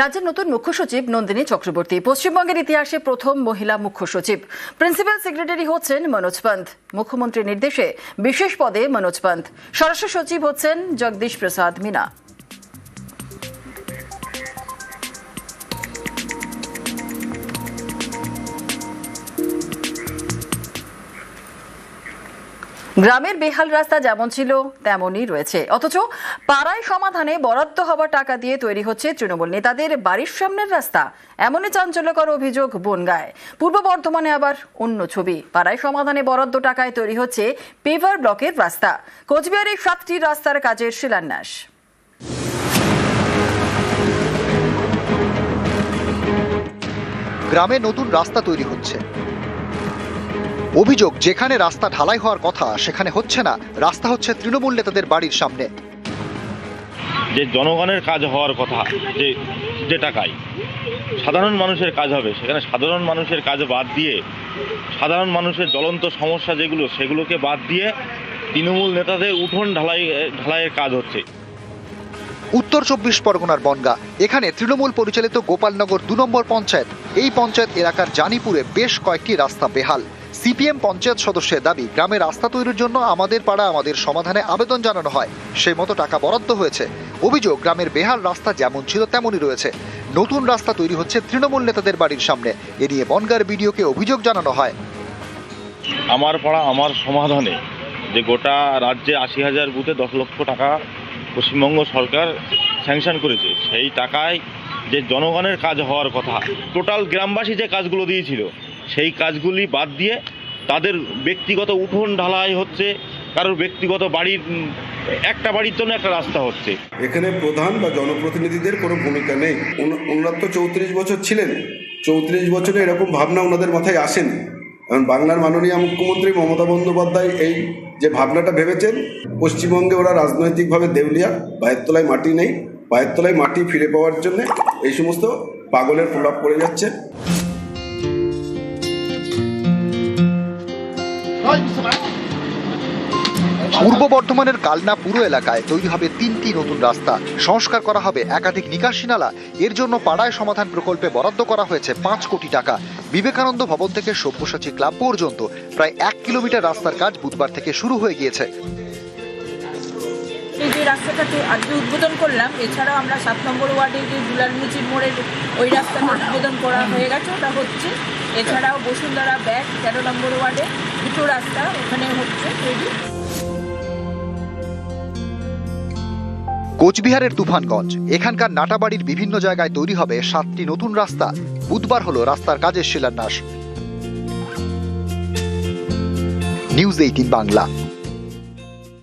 রাজ্যের নতুন মুখ্য সচিব নন্দিনী চক্রবর্তী পশ্চিমবঙ্গের ইতিহাসে প্রথম মহিলা মুখ্য সচিব। প্রিন্সিপাল সেক্রেটারি হচ্ছেন মনোজ পন্ত। মুখ্যমন্ত্রীর নির্দেশে বিশেষ পদে মনোজ পন্ত। স্বরাষ্ট্র সচিব হচ্ছেন জগদীশ প্রসাদ মিনা। গ্রামের বেহাল রাস্তা যেমন ছিল তেমনই রয়েছে, অথচ পাড়ায় সমাধানে বরাদ্দ হওয়া টাকা দিয়ে তৈরি হচ্ছে তৃণমূল নেতাদের বাড়ির সামনের রাস্তা। এমনই চাঞ্চল্যকর অভিযোগ বনগাঁয়। পূর্ব বর্ধমানে আবার অন্য ছবি। পাড়ায় সমাধানে বরাদ্দ টাকায় তৈরি হচ্ছে পেভার ব্লকের রাস্তা। কোচবিহারে 7টি রাস্তার কাজের শিলান্যাস। গ্রামে নতুন রাস্তা তৈরি হচ্ছে। অভিযোগ, যেখানে রাস্তা ঢালাই হওয়ার কথা সেখানে হচ্ছে না, রাস্তা হচ্ছে তৃণমূল নেতাদের বাড়ির সামনে। যে জনগণের কাজ হওয়ার কথা, যে টাকায় সাধারণ মানুষের কাজ হবে, সেখানে সাধারণ মানুষের কাজ বাদ দিয়ে, সাধারণ মানুষের জ্বলন্ত সমস্যা যেগুলো সেগুলোকে বাদ দিয়ে তৃণমূল নেতাদের উঠোন ঢালাইয়ের কাজ হচ্ছে। উত্তর 24 পরগনার বনগাঁ। এখানে তৃণমূল পরিচালিত গোপালনগর 2 নম্বর পঞ্চায়েত। এই পঞ্চায়েত এলাকার জানিপুরে বেশ কয়েকটি রাস্তা বেহাল। সিপিএম পঞ্চায়েত সদস্যের দাবি, গ্রামে রাস্তা তৈরির জন্য আমাদের পাড়া আমাদের সমাধানে আবেদন জানানো হয়, সেই মতো টাকা বরাদ্দ হয়েছে। অভিযোগ, গ্রামের বেহাল রাস্তা যেমন ছিল তেমনই রয়েছে। নতুন রাস্তা তৈরি হচ্ছে তৃণমূল নেতাদের বাড়ির সামনে। এ নিয়ে বনগাঁর বিডিওকে অভিযোগ জানানো হয়। আমার পাড়া আমার সমাধানে যে গোটা রাজ্যে 80,000 বুথে 10 লক্ষ টাকা পশ্চিমবঙ্গ সরকার স্যাংশন করেছে, সেই টাকায় যে জনগণের কাজ হওয়ার কথা, টোটাল গ্রামবাসী যে কাজগুলো দিয়েছিল সেই কাজগুলি বাদ দিয়ে তাদের ব্যক্তিগত উঠোন ঢালাই হচ্ছে, কারোর ব্যক্তিগত বাড়ির একটা বাড়ির জন্য একটা রাস্তা হচ্ছে। এখানে প্রধান বা জনপ্রতিনিধিদের কোনো ভূমিকা নেই। ওনারা তো 34 বছর ছিলেন। 34 বছরে এরকম ভাবনা ওনাদের মাথায় আসেনি। কারণ বাংলার মাননীয় মুখ্যমন্ত্রী মমতা বন্দ্যোপাধ্যায় এই যে ভাবনাটা ভেবেছেন, পশ্চিমবঙ্গে ওরা রাজনৈতিকভাবে দেউলিয়া, পায়ের তলায় মাটি নেই, পায়ের তলায় মাটি ফিরে পাওয়ার জন্য এই সমস্ত পাগলের প্রলাপ পড়ে যাচ্ছে। পূর্ব বর্ধমানের কালনা পুরো এলাকায় তৈরি হবে 3টি নতুন রাস্তা। সংস্কার করা হবে একাধিক নিকাশি নালা। এর জন্য পাড়ায় সমাধান প্রকল্পে বরাদ্দ করা হয়েছে 5 কোটি টাকা। বিবেকানন্দ ভবন থেকে সব্যসাচী ক্লাব পর্যন্ত প্রায় 1 কিলোমিটার রাস্তার কাজ বুধবার থেকে শুরু হয়ে গিয়েছে। এই যে রাস্তাটা আজকে উদ্বোধন করলাম, এছাড়াও আমরা 7 নম্বর ওয়ার্ডে যে দুলাল মুচির মোড়ের ওই রাস্তাটা উদ্বোধন করা হয়ে গেছে, ওটা হচ্ছে। এছাড়াও বসুন্ধরা ব্যাগ 13 নম্বর ওয়ার্ডে 2টো রাস্তা ওখানে হচ্ছে তৈরি। কোচবিহারের তুফানগঞ্জ। এখানকার নাটাবাড়ির বিভিন্ন জায়গায় তৈরি হবে 7টি নতুন রাস্তা। বুধবার হলো রাস্তার কাজের শিলান্যাস। নিউজ 18 বাংলা।